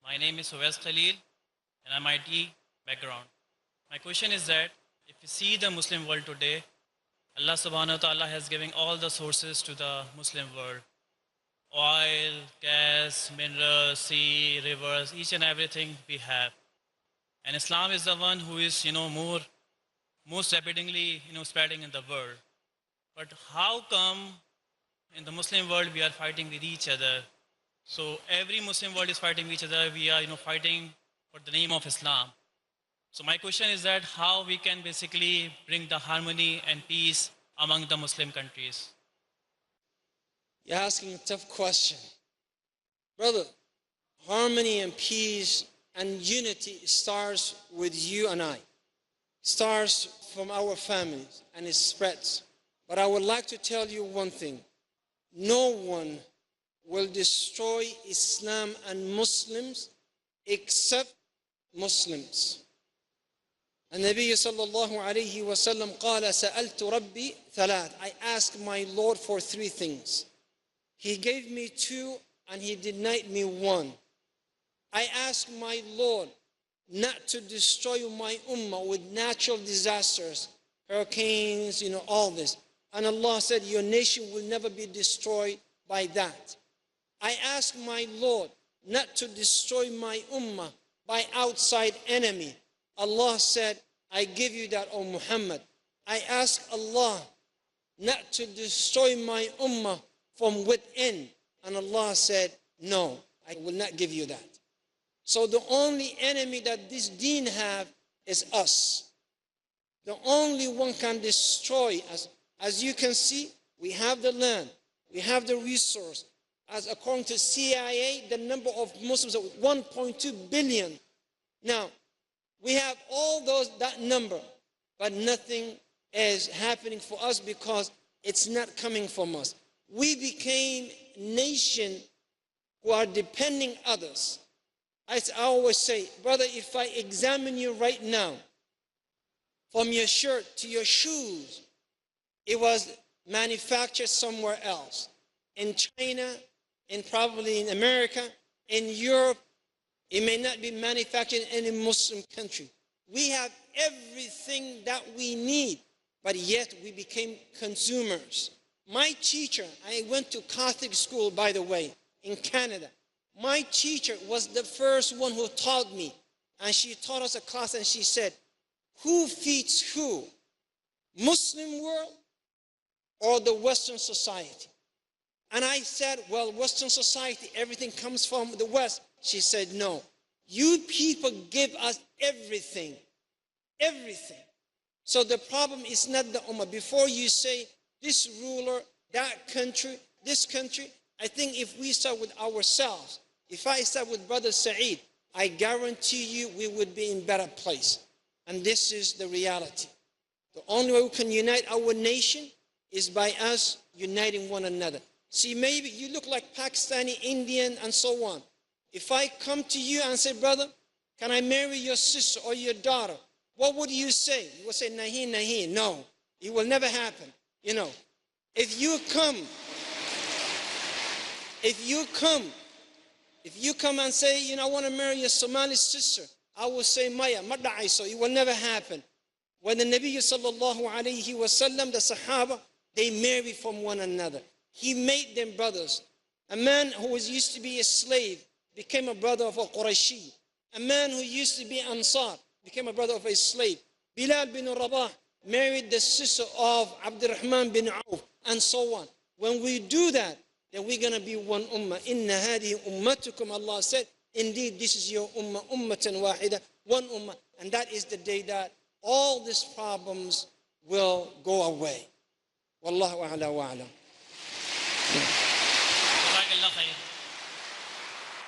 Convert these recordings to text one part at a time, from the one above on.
My name is Huwais Khalil and I'm IT background. My question is that if you see the Muslim world today, Allah subhanahu wa ta'ala has given all the sources to the Muslim world. Oil, gas, minerals, sea, rivers, each and everything we have. And Islam is the one who is, most rapidly, spreading in the world. But how come in the Muslim world we are fighting with each other? So every Muslim world is fighting each other. We are, fighting for the name of Islam. So my question is that how we can basically bring the harmony and peace among the Muslim countries? You're asking a tough question. Brother, harmony and peace and unity starts with you and I. Starts from our families and it spreads. But I would like to tell you one thing. No one will destroy Islam and Muslims except Muslims. النبي صلى الله عليه وسلم قال سألت ربي ثلاث. I asked my Lord for three things. He gave me two and he denied me one. I asked my Lord not to destroy my ummah with natural disasters, hurricanes, all this. And Allah said, your nation will never be destroyed by that. I asked my Lord not to destroy my ummah by outside enemy. Allah said, I give you that, O Muhammad. I ask Allah not to destroy my ummah from within. And Allah said, no, I will not give you that. So the only enemy that this deen have is us. The only one can destroy us. As you can see, we have the land, we have the resource. As according to CIA, the number of Muslims is 1.2 billion. Now, we have all that number, but nothing is happening for us because it's not coming from us. We became a nation who are depending others. I always say, brother, if I examine you right now, from your shirt to your shoes, it was manufactured somewhere else. In China, probably in America, in Europe, it may not be manufactured in any Muslim country. We have everything that we need, but yet we became consumers. My teacher, I went to Catholic school, by the way, in Canada. My teacher was the first one who taught me, and she taught us a class and she said, who feeds who? Muslim world or the Western society? And I said, well, Western society, everything comes from the West. She said, no, you people give us everything, everything. So the problem is not the ummah. Before you say this ruler, that country, this country, I think if we start with ourselves, if I start with Brother Saeed, I guarantee you we would be in a better place. And this is the reality. The only way we can unite our nation is by us uniting one another. See, maybe you look like Pakistani, Indian, and so on. If I come to you and say, brother, can I marry your sister or your daughter? What would you say? You would say, nahi, nahi, no. It will never happen, If you come and say, I want to marry your Somali sister, I will say, Maya, madda'i, so it will never happen. When the Nabi sallallahu alayhi wasallam, the Sahaba, they married from one another. He made them brothers. A man who used to be a slave became a brother of a Qurayshi. A man who used to be Ansar became a brother of a slave. Bilal bin Rabah married the sister of Abdurrahman bin Auf, and so on. When we do that, then we're going to be one ummah. Inna hadihi ummatukum, Allah said, indeed this is your ummah, ummatan wahida, one ummah. And that is the day that all these problems will go away. Wallahu a'la wa a'lam.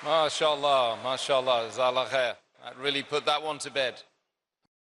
MashaAllah, MashaAllah, Jazakallah khair. That really put that one to bed.